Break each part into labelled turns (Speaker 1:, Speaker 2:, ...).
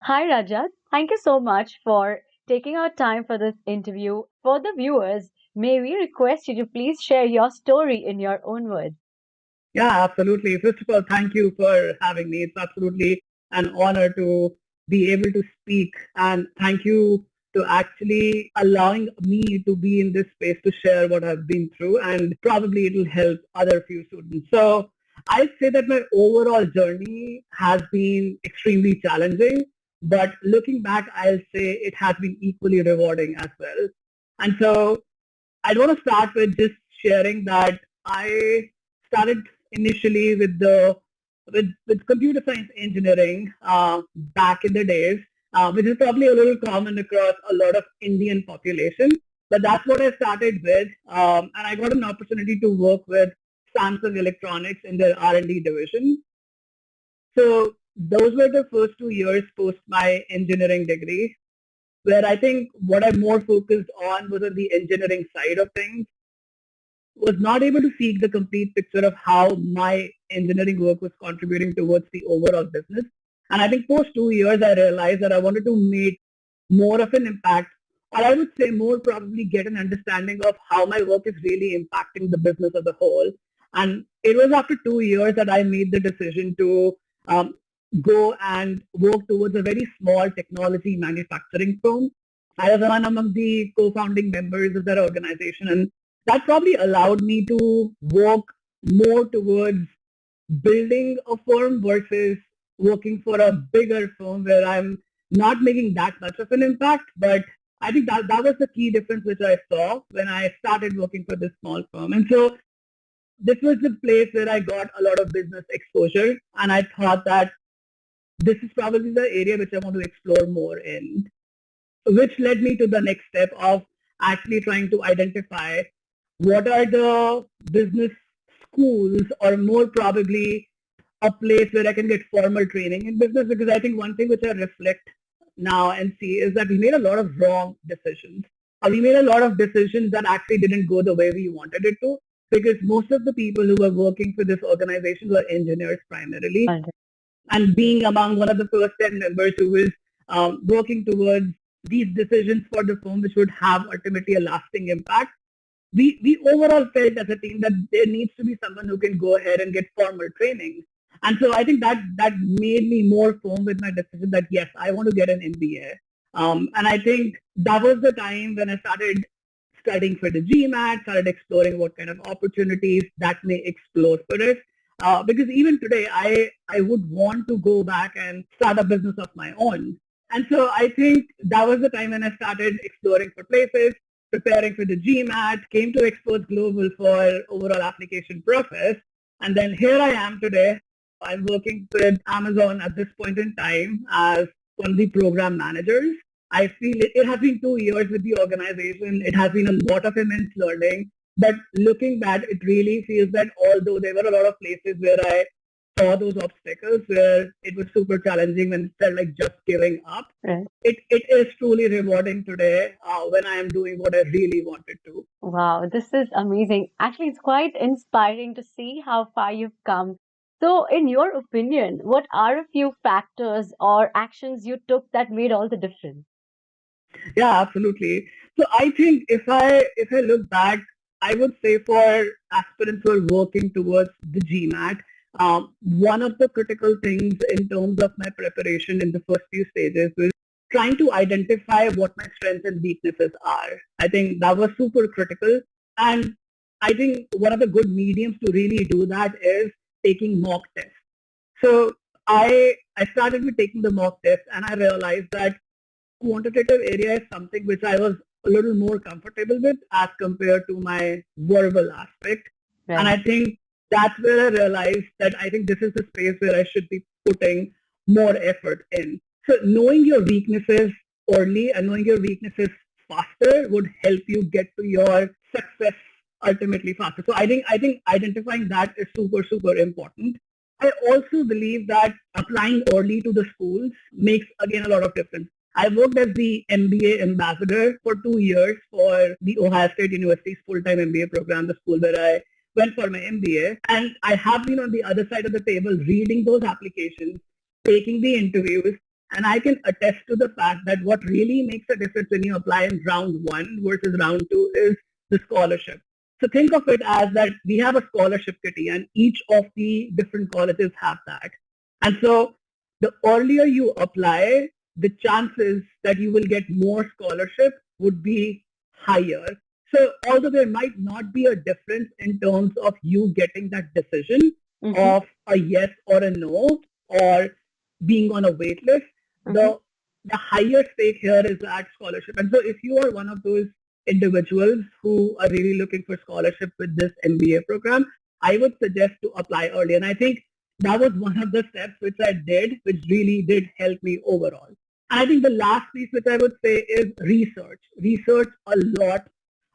Speaker 1: Hi, Rajat. Thank you so much for taking our time for this interview. For the viewers, may we request you to please share your story in your own words?
Speaker 2: Yeah, absolutely. First of all, thank you for having me. It's absolutely an honor to be able to speak. And thank you to actually allowing me to be in this space to share what I've been through. And probably it'll help other few students. So I'd say that my overall journey has been extremely challenging. But looking back, I'll say it has been equally rewarding as well. And so I want to start with just sharing that I started initially with computer science engineering back in the days, which is probably a little common across a lot of Indian population. But that's what I started with, and I got an opportunity to work with Samsung Electronics in their R&D division. So those were the first 2 years post my engineering degree, where I think what I more focused on was on the engineering side of things, was not able to see the complete picture of how my engineering work was contributing towards the overall business. And I think post 2 years, I realized that I wanted to make more of an impact, or I would say more probably get an understanding of how my work is really impacting the business as a whole. And it was after 2 years that I made the decision to go and work towards a very small technology manufacturing firm. I was one among the co-founding members of that organization, and that probably allowed me to work more towards building a firm versus working for a bigger firm where I'm not making that much of an impact. But I think that was the key difference which I saw when I started working for this small firm. And so this was the place where I got a lot of business exposure. And I thought that this is probably the area which I want to explore more in, which led me to the next step of actually trying to identify what are the business schools, or more probably a place where I can get formal training in business. Because I think one thing which I reflect now and see is that we made a lot of wrong decisions. We made a lot of decisions that actually didn't go the way we wanted it to, because most of the people who were working for this organization were engineers primarily.
Speaker 1: All right.
Speaker 2: And being among one of the first 10 members who was working towards these decisions for the firm, which would have ultimately a lasting impact, we overall felt as a team that there needs to be someone who can go ahead and get formal training. And so I think that made me more firm with my decision that yes, I want to get an MBA. And I think that was the time when I started studying for the GMAT, started exploring what kind of opportunities that may explore for us. Because even today, I would want to go back and start a business of my own. And so I think that was the time when I started exploring for places, preparing for the GMAT, came to Exports Global for overall application process. And then here I am today. I'm working with Amazon at this point in time as one of the program managers. I feel it has been 2 years with the organization. It has been a lot of immense learning. But looking back, it really feels that although there were a lot of places where I saw those obstacles, where it was super challenging when it felt like just giving up,
Speaker 1: Right.
Speaker 2: it is truly rewarding today when I am doing what I really wanted to.
Speaker 1: Wow, this is amazing. Actually, it's quite inspiring to see how far you've come. So, in your opinion, what are a few factors or actions you took that made all the difference?
Speaker 2: Yeah, absolutely. So I think if I look back, I would say for aspirants who are working towards the GMAT, one of the critical things in terms of my preparation in the first few stages was trying to identify what my strengths and weaknesses are. I think that was super critical. And I think one of the good mediums to really do that is taking mock tests. So I started with taking the mock test, and I realized that quantitative area is something which I was a little more comfortable with as compared to my verbal aspect. And
Speaker 1: Right.
Speaker 2: I think that's where I realized that I think this is the space where I should be putting more effort in. So knowing your weaknesses early and knowing your weaknesses faster would help you get to your success ultimately faster. So I think identifying that is super, super important. I also believe that applying early to the schools makes again a lot of difference. I worked as the MBA ambassador for 2 years for the Ohio State University's full-time MBA program, the school where I went for my MBA. And I have been on the other side of the table reading those applications, taking the interviews, And I can attest to the fact that what really makes a difference when you apply in round one versus round two is the scholarship. So think of it as that we have a scholarship kitty and each of the different colleges have that. And so the earlier you apply, the chances that you will get more scholarship would be higher. So although there might not be a difference in terms of you getting that decision
Speaker 1: Mm-hmm.
Speaker 2: of a yes or a no or being on a wait list,
Speaker 1: Mm-hmm.
Speaker 2: the higher stake here is that scholarship. And so if you are one of those individuals who are really looking for scholarship with this MBA program, I would suggest to apply early. And I think that was one of the steps which I did, which really did help me overall. And I think the last piece which I would say is research. Research a lot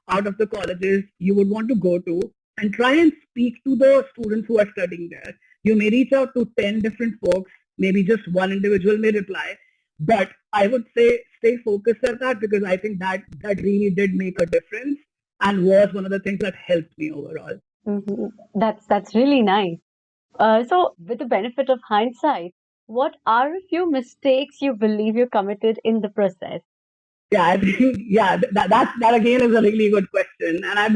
Speaker 2: out of the colleges you would want to go to and try and speak to the students who are studying there. You may reach out to 10 different folks, maybe just one individual may reply, but I would say stay focused at that because I think that really did make a difference and was one of the things that helped me overall.
Speaker 1: Mm-hmm. That's really nice. So, with the benefit of hindsight, what are a few mistakes you believe you committed in the process?
Speaker 2: Yeah, I think that again is a really good question, and I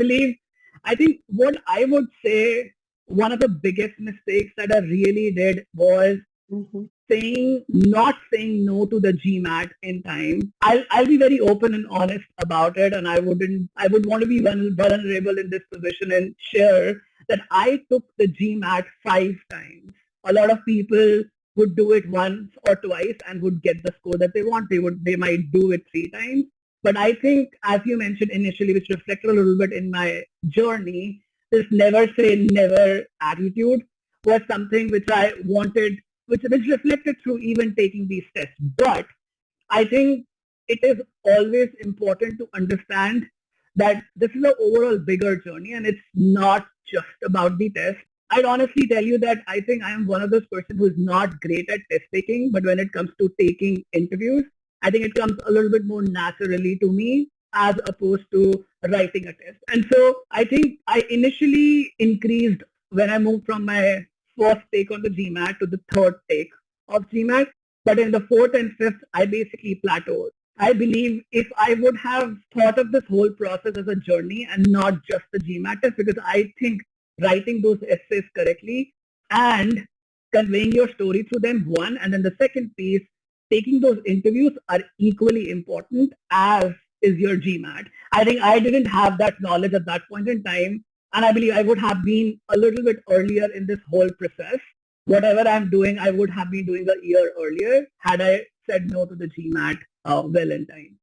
Speaker 2: think what I would say one of the biggest mistakes that I really did was
Speaker 1: Mm-hmm.
Speaker 2: not saying no to the GMAT in time. I'll be very open and honest about it, and I would want to be vulnerable in this position and share that I took the GMAT 5 times. A lot of people would do it once or twice and would get the score that they want. They might do it 3 times. But I think, as you mentioned initially, which reflected a little bit in my journey, this never say never attitude was something which I wanted which reflected through even taking these tests. But I think it is always important to understand that this is an overall bigger journey and it's not just about the test. I'd honestly tell you that I think I am one of those person who is not great at test taking, but when it comes to taking interviews, I think it comes a little bit more naturally to me as opposed to writing a test. And so I think I initially increased when I moved from my first take on the GMAT to the third take of GMAT. But in the fourth and fifth, I basically plateaued. I believe if I would have thought of this whole process as a journey and not just the GMAT test, because I think writing those essays correctly and conveying your story through them, one, and then the second piece, taking those interviews are equally important as is your GMAT. I think I didn't have that knowledge at that point in time, and I believe I would have been a little bit earlier in this whole process. Whatever I'm doing, I would have been doing a year earlier had I said no to the GMAT well in time.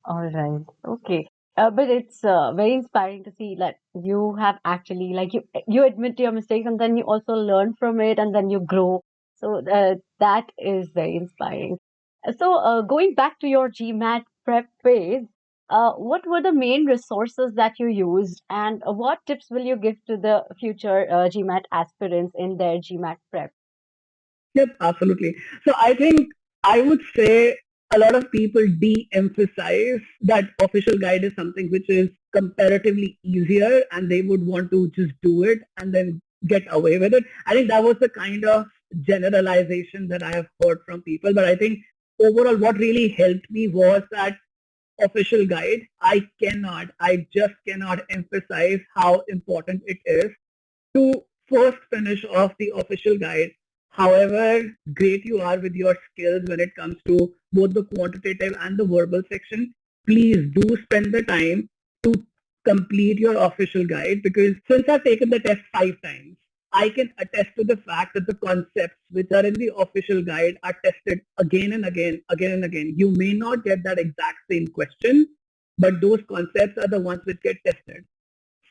Speaker 1: All right. Okay. But it's very inspiring to see that you have actually like you admit to your mistakes and then you also learn from it and then you grow. So that is very inspiring. So going back to your GMAT prep phase, what were the main resources that you used and what tips will you give to the future GMAT aspirants in their GMAT prep?
Speaker 2: Yep, absolutely. So I think I would say a lot of people de-emphasize that official guide is something which is comparatively easier and they would want to just do it and then get away with it. I think that was the kind of generalization that I have heard from people. But I think overall what really helped me was that official guide. I just cannot emphasize how important it is to first finish off the official guide. However great you are with your skills when it comes to both the quantitative and the verbal section, please do spend the time to complete your official guide because since I've taken the test 5 times, I can attest to the fact that the concepts which are in the official guide are tested again and again, again and again. You may not get that exact same question, but those concepts are the ones which get tested.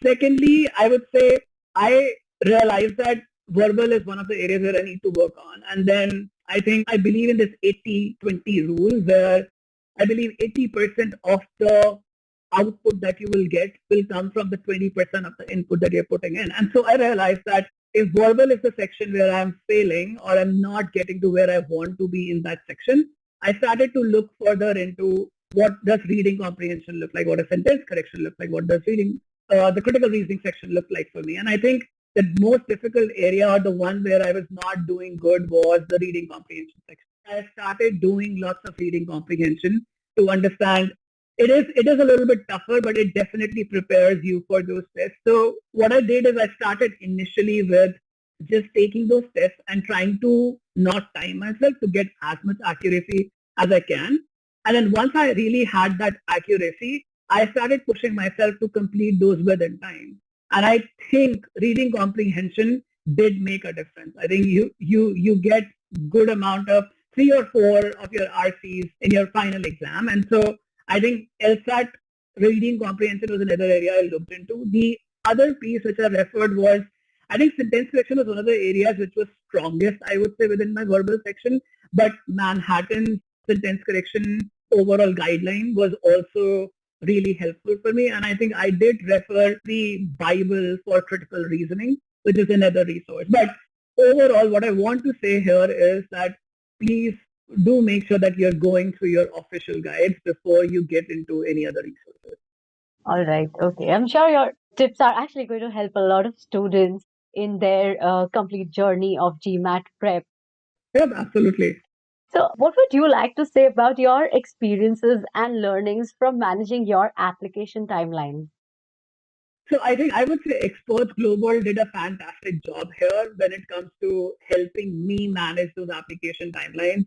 Speaker 2: Secondly, I would say I realized that verbal is one of the areas where I need to work on. And then I think I believe in this 80-20 rule where I believe 80% of the output that you will get will come from the 20% of the input that you're putting in. And so I realized that if verbal is the section where I'm failing or I'm not getting to where I want to be in that section, I started to look further into what does reading comprehension look like, what does sentence correction look like, what does reading the critical reasoning section look like for me. And I think the most difficult area or the one where I was not doing good was the reading comprehension section. I started doing lots of reading comprehension to understand. It is a little bit tougher, but it definitely prepares you for those tests. So what I did is I started initially with just taking those tests and trying to not time myself to get as much accuracy as I can. And then once I really had that accuracy, I started pushing myself to complete those within time. And I think reading comprehension did make a difference. I think you get good amount of 3 or 4 of your RCs in your final exam. And so I think LSAT reading comprehension was another area I looked into. The other piece which I referred was, I think sentence correction was one of the areas which was strongest, I would say, within my verbal section. But Manhattan's sentence correction overall guideline was also really helpful for me. And I think I did refer the Bible for critical reasoning, which is another resource. But overall, what I want to say here is that please do make sure that you're going through your official guides before you get into any other resources.
Speaker 1: All right. Okay. I'm sure your tips are actually going to help a lot of students in their complete journey of GMAT prep.
Speaker 2: Yeah, absolutely.
Speaker 1: So, what would you like to say about your experiences and learnings from managing your application timeline?
Speaker 2: So I think I would say Experts Global did a fantastic job here when it comes to helping me manage those application timelines.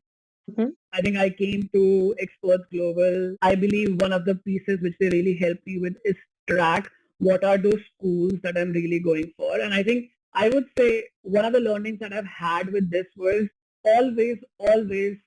Speaker 1: Mhm.
Speaker 2: I think I came to Experts Global. I believe one of the pieces which they really helped me with is track what are those schools that I'm really going for. And I think I would say one of the learnings that I've had with this was always,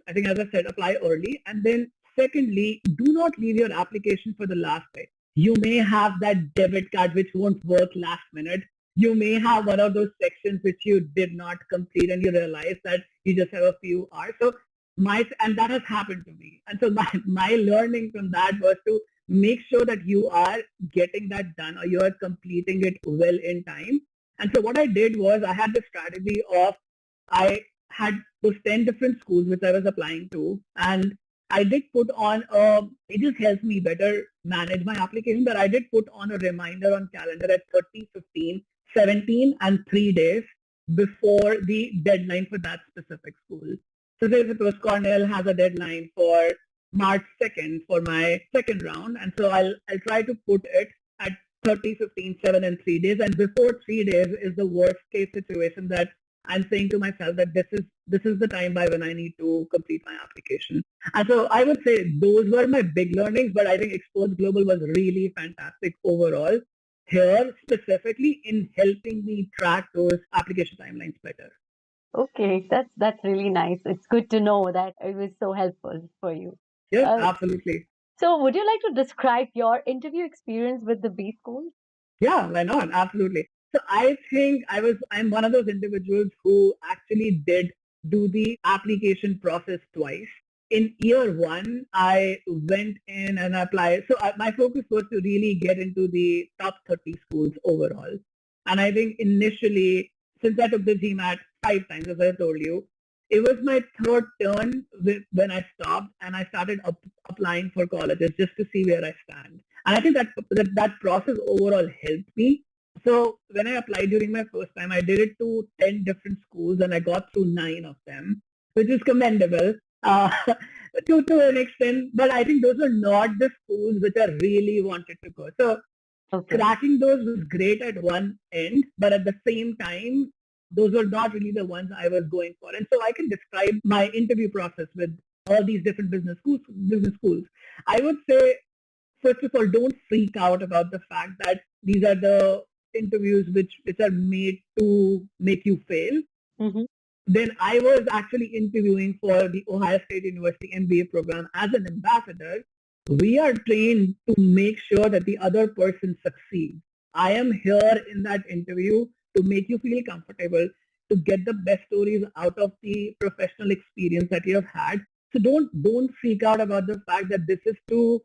Speaker 2: I think as I said, apply early. And then secondly, do not leave your application for the last day. You may have that debit card which won't work last minute. You may have one of those sections which you did not complete and you realize that you just have a few hours. So and that has happened to me. And so my learning from that was to make sure that you are getting that done or you are completing it well in time. And so what I did was I had the strategy of I had those 10 different schools which I was applying to, and I did put on it just helps me better manage my application, but I did put on a reminder on calendar at 30, 15, 17, and 3 days before the deadline for that specific school. So say suppose Cornell has a deadline for March 2nd for my second round. And so I'll try to put it at 30, 15, 7, and 3 days. And before 3 days is the worst case situation that I'm saying to myself that this is the time by when I need to complete my application. And so I would say those were my big learnings, but I think Exports Global was really fantastic overall here, specifically in helping me track those application timelines better.
Speaker 1: Okay, that's really nice. It's good to know that it was so helpful for you.
Speaker 2: Yes,
Speaker 1: Uh,
Speaker 2: absolutely.
Speaker 1: so, would you like to describe your interview experience with the B school?
Speaker 2: Yeah, why not? Absolutely. So I think I'm one of those individuals who actually did do the application process twice. In year one, I went in and applied. So my focus was to really get into the top 30 schools overall. And I think initially, since I took the GMAT 5 times, as I told you, it was my third turn when I stopped and I started applying for colleges just to see where I stand. And I think that process overall helped me. So when I applied during my first time, I did it to 10 different schools and I got through 9 of them, which is commendable uh, to an extent. But I think those were not the schools which I really wanted to go. So
Speaker 1: Okay.
Speaker 2: cracking those was great at one end, but at the same time, those were not really the ones I was going for. And so I can describe my interview process with all these different business schools. Business schools. I would say, first of all, don't freak out about the fact that these are the interviews which are made to make you fail.
Speaker 1: Mm-hmm.
Speaker 2: Then I was actually interviewing for the Ohio State University MBA program as an ambassador. We are trained to make sure that the other person succeeds. I am here in that interview to make you feel comfortable, to get the best stories out of the professional experience that you have had. So don't freak out about the fact that this is to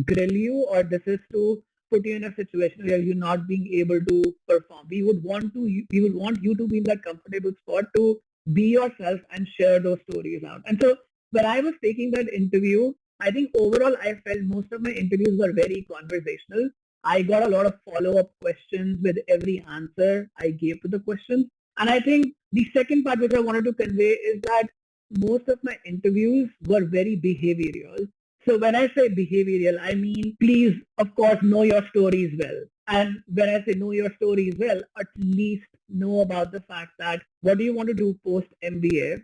Speaker 2: grill you or this is to put you in a situation where you're not being able to perform. We would want you to be in that comfortable spot to be yourself and share those stories out. And so when I was taking that interview, I think overall I felt most of my interviews were very conversational. I got a lot of follow-up questions with every answer I gave to the question. And I think the second part which I wanted to convey is that most of my interviews were very behavioral. So when I say behavioral, I mean, please, of course, know your stories well. And when I say know your stories well, at least know about the fact that what do you want to do post MBA?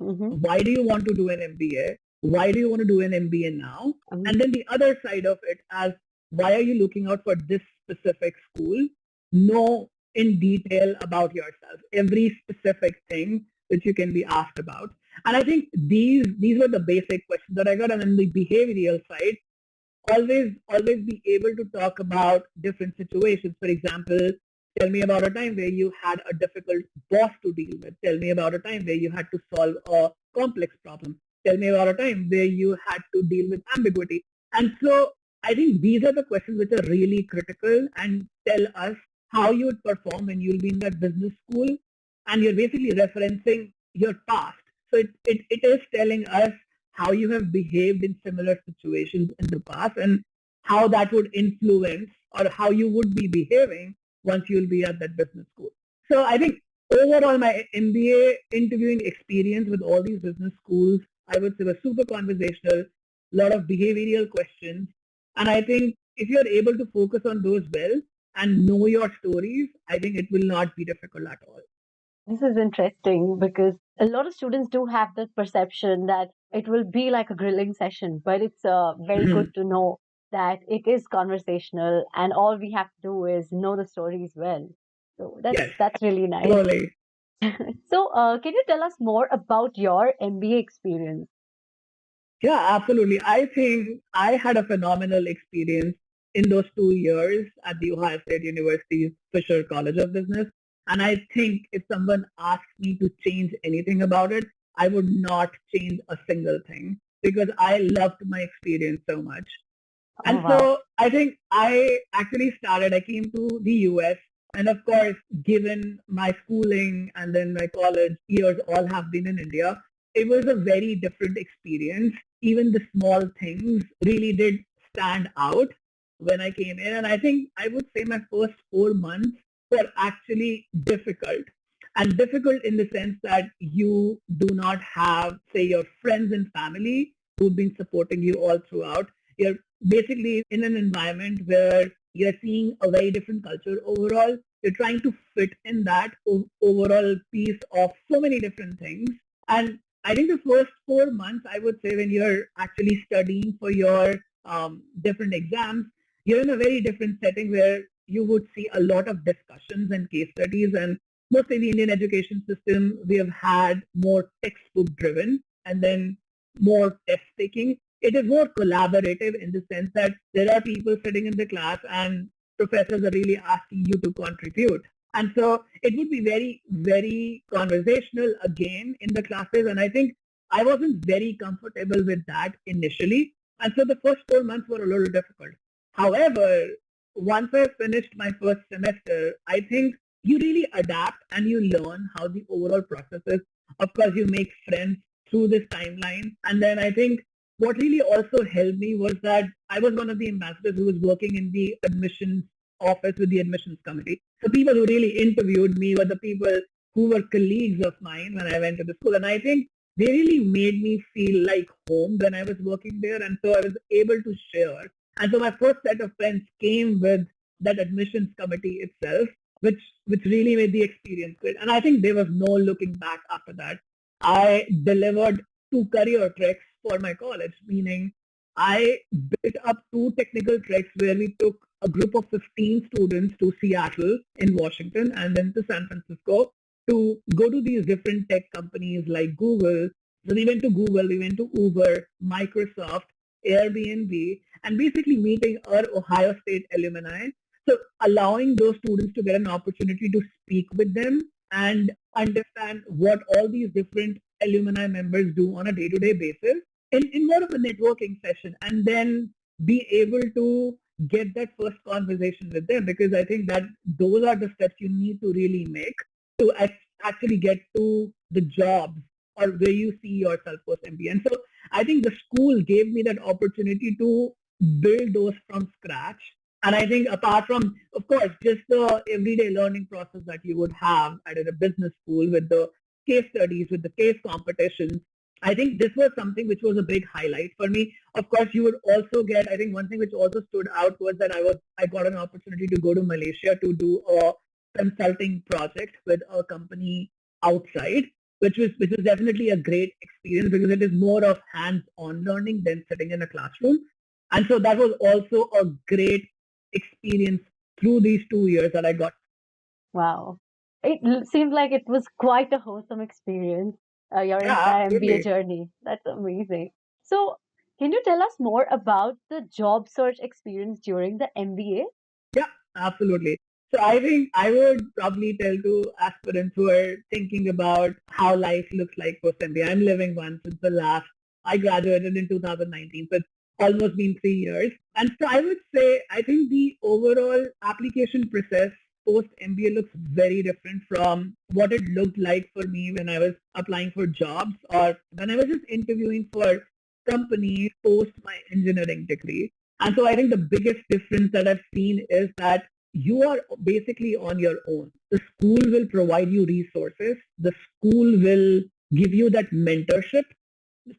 Speaker 1: Mm-hmm.
Speaker 2: Why do you want to do an MBA? Why do you want to do an MBA now? And
Speaker 1: Um,
Speaker 2: then the other side of it as why are you looking out for this specific school? Know in detail about yourself, every specific thing that you can be asked about. And I think these were the basic questions that I got. And then the behavioral side, always be able to talk about different situations. For example, tell me about a time where you had a difficult boss to deal with. Tell me about a time where you had to solve a complex problem. Tell me about a time where you had to deal with ambiguity. And so I think these are the questions which are really critical and tell us how you would perform when you'll be in that business school. And you're basically referencing your past. So it is telling us how you have behaved in similar situations in the past and how that would influence or how you would be behaving once you'll be at that business school. So I think overall my MBA interviewing experience with all these business schools, I would say was super conversational, a lot of behavioral questions. And I think if you're able to focus on those well and know your stories, I think it will not be difficult at all.
Speaker 1: this is interesting because a lot of students do have the perception that it will be like a grilling session, but it's very good to know that it is conversational and all we have to do is know the stories well. So
Speaker 2: Yes,
Speaker 1: that's really nice.
Speaker 2: totally.
Speaker 1: So, can you tell us more about your MBA experience?
Speaker 2: Yeah, absolutely. I think I had a phenomenal experience in those 2 years at the Ohio State University's Fisher College of Business. And I think if someone asked me to change anything about it, I would not change a single thing because I loved my experience so much.
Speaker 1: Oh,
Speaker 2: And
Speaker 1: wow.
Speaker 2: so I think I came to the US. And of course, given my schooling and then my college years all have been in India, it was a very different experience. Even the small things really did stand out when I came in. And I think I would say my first 4 months were actually difficult. And difficult in the sense that you do not have, say, your friends and family who've been supporting you all throughout. You're basically in an environment where you're seeing a very different culture overall. You're trying to fit in that overall piece of so many different things. And I think the first 4 months, I would say, when you're actually studying for your different exams, you're in a very different setting where you would see a lot of discussions and case studies. And mostly the Indian education system, we have had more textbook driven and then more test taking. It is more collaborative in the sense that there are people sitting in the class and professors are really asking you to contribute. And so it would be very, very conversational again in the classes. And I think I wasn't very comfortable with that initially. And so the first 4 months were a little difficult. However, once I finished my first semester, I think you really adapt and you learn how the overall process is. Of course, you make friends through this timeline. And then I think what really also helped me was that I was one of the ambassadors who was working in the admissions office with the admissions committee. So people who really interviewed me were the people who were colleagues of mine when I went to the school. And I think they really made me feel like home when I was working there. And so I was able to share. And so my first set of friends came with that admissions committee itself, which really made the experience good. And I think there was no looking back after that. I delivered two career treks for my college, meaning I built up two technical treks where we took a group of 15 students to Seattle in Washington and then to San Francisco to go to these different tech companies like Google. So we went to Google, we went to Uber, Microsoft, Airbnb, and basically meeting our Ohio State alumni. So allowing those students to get an opportunity to speak with them and understand what all these different alumni members do on a day-to-day basis in more of a networking session and then be able to get that first conversation with them because I think that those are the steps you need to really make to actually get to the jobs or where you see yourself post MBA. And so I think the school gave me that opportunity to build those from scratch. And I think apart from, of course, just the everyday learning process that you would have at a business school with the case studies, with the case competitions, I think this was something which was a big highlight for me. Of course, you would also get, I think one thing which also stood out was that I got an opportunity to go to Malaysia to do a consulting project with a company outside, which is definitely a great experience because it is more of hands-on learning than sitting in a classroom. And so that was also a great experience through these 2 years that I got.
Speaker 1: Wow. Seems like it was quite a wholesome experience, your
Speaker 2: Yeah,
Speaker 1: entire MBA
Speaker 2: absolutely.
Speaker 1: journey. That's amazing. So, can you tell us more about the job search experience during the MBA?
Speaker 2: Yeah, absolutely. So I think I would probably tell to aspirants who are thinking about how life looks like post MBA. I'm living one since the last. I graduated in 2019, so it's almost been 3 years. And so I would say I think the overall application process post MBA looks very different from what it looked like for me when I was applying for jobs or when I was just interviewing for companies post my engineering degree. And so I think the biggest difference that I've seen is that you are basically on your own. The school will provide you resources. The school will give you that mentorship.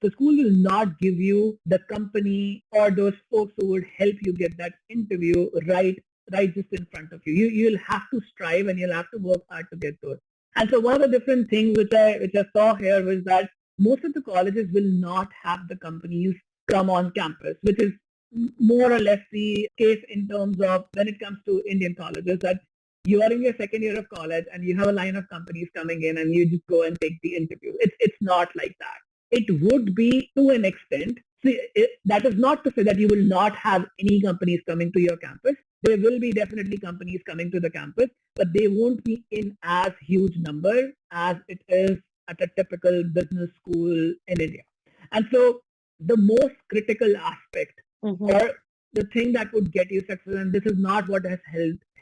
Speaker 2: The school will not give you the company or those folks who would help you get that interview right just in front of you. You'll have to strive and you'll have to work hard to get those. And so one of the different things which I saw here was that most of the colleges will not have the companies come on campus, which is more or less the case in terms of when it comes to Indian colleges that you are in your second year of college and you have a line of companies coming in and you just go and take the interview. It's not like that. It would be to an extent. See, that is not to say that you will not have any companies coming to your campus. There will be definitely companies coming to the campus, but they won't be in as huge number as it is at a typical business school in India. And so the most critical aspect
Speaker 1: Mm-hmm.
Speaker 2: or the thing that would get you success, and this is not what has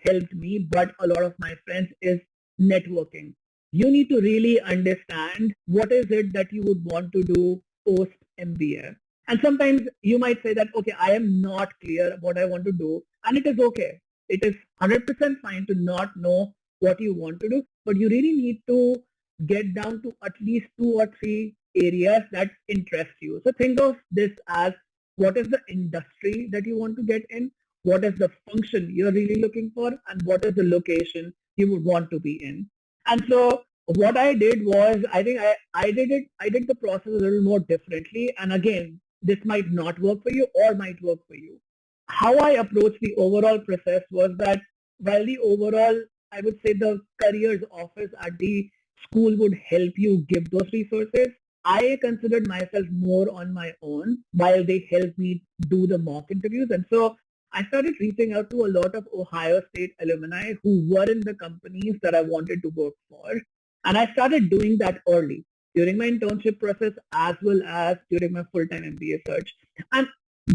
Speaker 2: helped me, but a lot of my friends, is networking. You need to really understand what is it that you would want to do post MBA. And sometimes you might say that, okay, I am not clear what I want to do, and it is okay. It is 100% fine to not know what you want to do, but you really need to get down to at least two or three areas that interest you. So think of this as what is the industry that you want to get in, what is the function you're really looking for, and what is the location you would want to be in. And so what I did was I did the process a little more differently. And again, this might not work for you or might work for you. How I approached the overall process was that while the overall, I would say the careers office at the school would help you give those resources, I considered myself more on my own while they helped me do the mock interviews. And so I started reaching out to a lot of Ohio State alumni who were in the companies that I wanted to work for. And I started doing that early during my internship process as well as during my full-time MBA search. And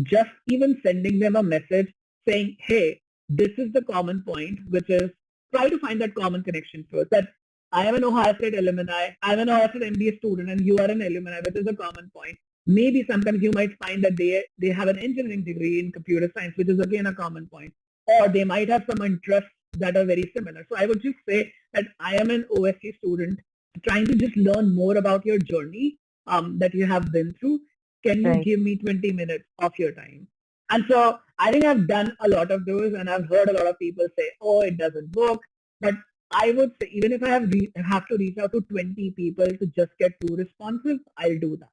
Speaker 2: just even sending them a message saying, hey, this is the common point, which is try to find that common connection first. That I am an Ohio State alumni, I'm an Ohio State MBA student, and you are an alumni, which is a common point. Maybe sometimes you might find that they have an engineering degree in computer science, which is again a common point. Or they might have some interests that are very similar. So I would just say that I am an OSC student trying to just learn more about your journey that you have been through. Can you
Speaker 1: Right.
Speaker 2: give me 20 minutes of your time? And so I think I've done a lot of those and I've heard a lot of people say, oh, it doesn't work. But I would say even if I have to reach out to 20 people to just get two responses, I'll do that.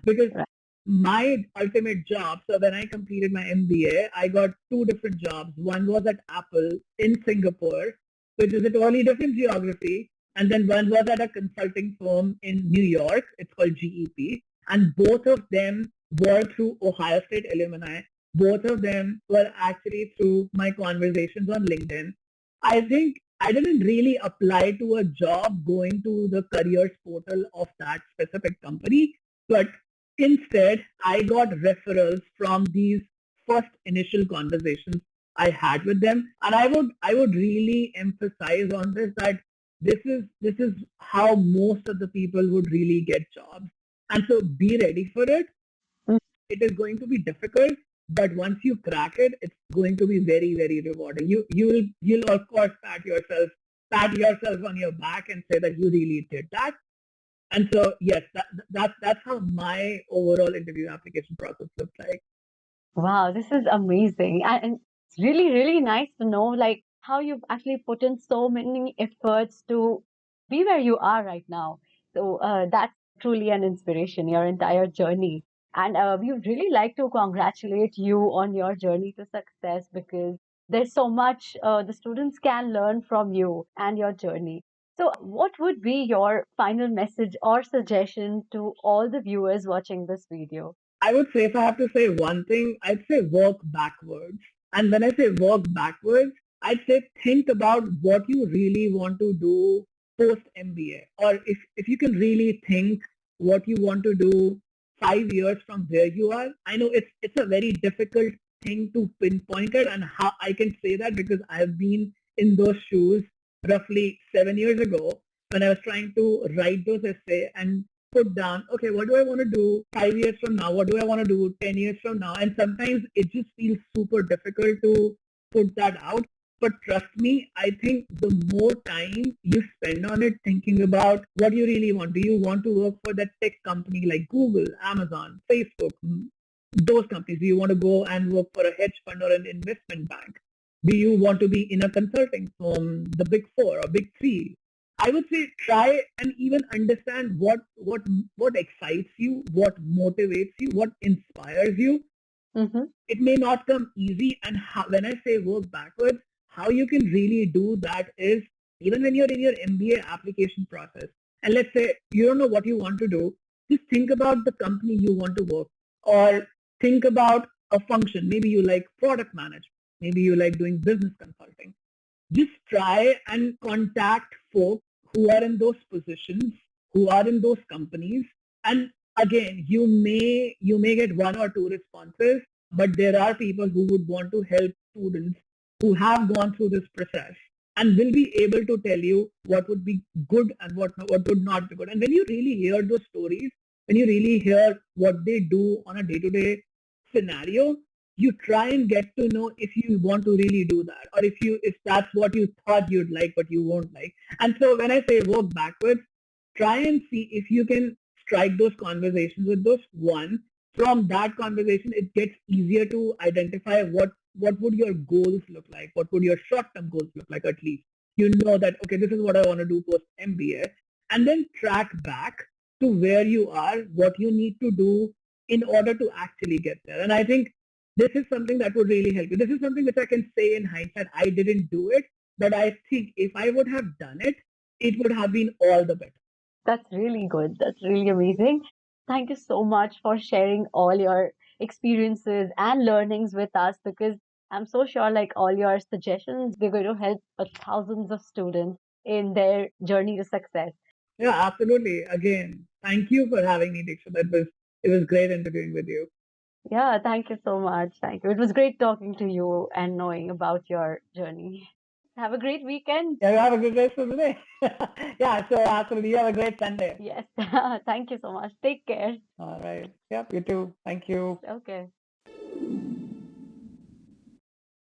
Speaker 2: Because
Speaker 1: Right.
Speaker 2: my ultimate job, so when I completed my MBA, I got two different jobs. One was at Apple in Singapore, which is a totally different geography. And then one was at a consulting firm in New York. It's called GEP. And both of them were through Ohio State alumni. Both of them were actually through my conversations on LinkedIn. I think I didn't really apply to a job going to the careers portal of that specific company, but instead I got referrals from these first initial conversations I had with them. And I would really emphasize on this that this is how most of the people would really get jobs. And so be ready for it.
Speaker 1: Mm.
Speaker 2: It is going to be difficult, but once you crack it, it's going to be very, very rewarding. You'll of course pat yourself on your back and say that you really did that. And so, yes, that's how my overall interview application process looked like.
Speaker 1: Wow, this is amazing. And it's really, really nice to know like how you've actually put in so many efforts to be where you are right now. So that's truly an inspiration, your entire journey. And we would really like to congratulate you on your journey to success because there's so much the students can learn from you and your journey. So, what would be your final message or suggestion to all the viewers watching this video?
Speaker 2: I would say if I have to say one thing, I'd say work backwards. And when I say work backwards, I'd say think about what you really want to do post MBA. Or if you can really think what you want to do 5 years from where you are. I know it's a very difficult thing to pinpoint it, and how I can say that because I've been in those shoes roughly 7 years ago when I was trying to write those essays and put down, okay, what do I want to do 5 years from now? What do I want to do 10 years from now? And sometimes it just feels super difficult to put that out. But trust me, I think the more time you spend on it thinking about what you really want, do you want to work for that tech company like Google, Amazon, Facebook, those companies? Do you want to go and work for a hedge fund or an investment bank? Do you want to be in a consulting firm, the big four or big three? I would say try and even understand what excites you, what motivates you, what inspires you.
Speaker 1: Mm-hmm.
Speaker 2: It may not come easy, and when I say work backwards, how you can really do that is even when you're in your MBA application process, and let's say you don't know what you want to do, just think about the company you want to work, or think about a function. Maybe you like product management, maybe you like doing business consulting. Just try and contact folks who are in those positions, who are in those companies. And again, you may get one or two responses, but there are people who would want to help students who have gone through this process and will be able to tell you what would be good and what would not be good. And when you really hear those stories, when you really hear what they do on a day-to-day scenario, you try and get to know if you want to really do that, or if that's what you thought you'd like but you won't like. And so when I say work backwards, try and see if you can strike those conversations with those. One, from that conversation it gets easier to identify what would your goals look like, what would your short term goals look like. At least you know that, okay, this is what I want to do post MBA, and then track back to where you are, what you need to do in order to actually get there. And I think this is something that would really help you. This is something which I can say in hindsight, I didn't do it, but I think if I would have done it, it would have been all the better.
Speaker 1: That's really good. That's really amazing. Thank you so much for sharing all your experiences and learnings with us because I'm so sure, like, all your suggestions, they're going to help thousands of students in their journey to success.
Speaker 2: Yeah, absolutely. Again, thank you for having me, Diksha. It was great interviewing with you.
Speaker 1: Yeah, thank you so much. Thank you. It was great talking to you and knowing about your journey. Have a great weekend.
Speaker 2: Yeah, you have a good rest of the day. Yeah, so absolutely. You have a great Sunday.
Speaker 1: Yes. Thank you so much. Take care.
Speaker 2: All right. Yep, you too. Thank you.
Speaker 1: Okay.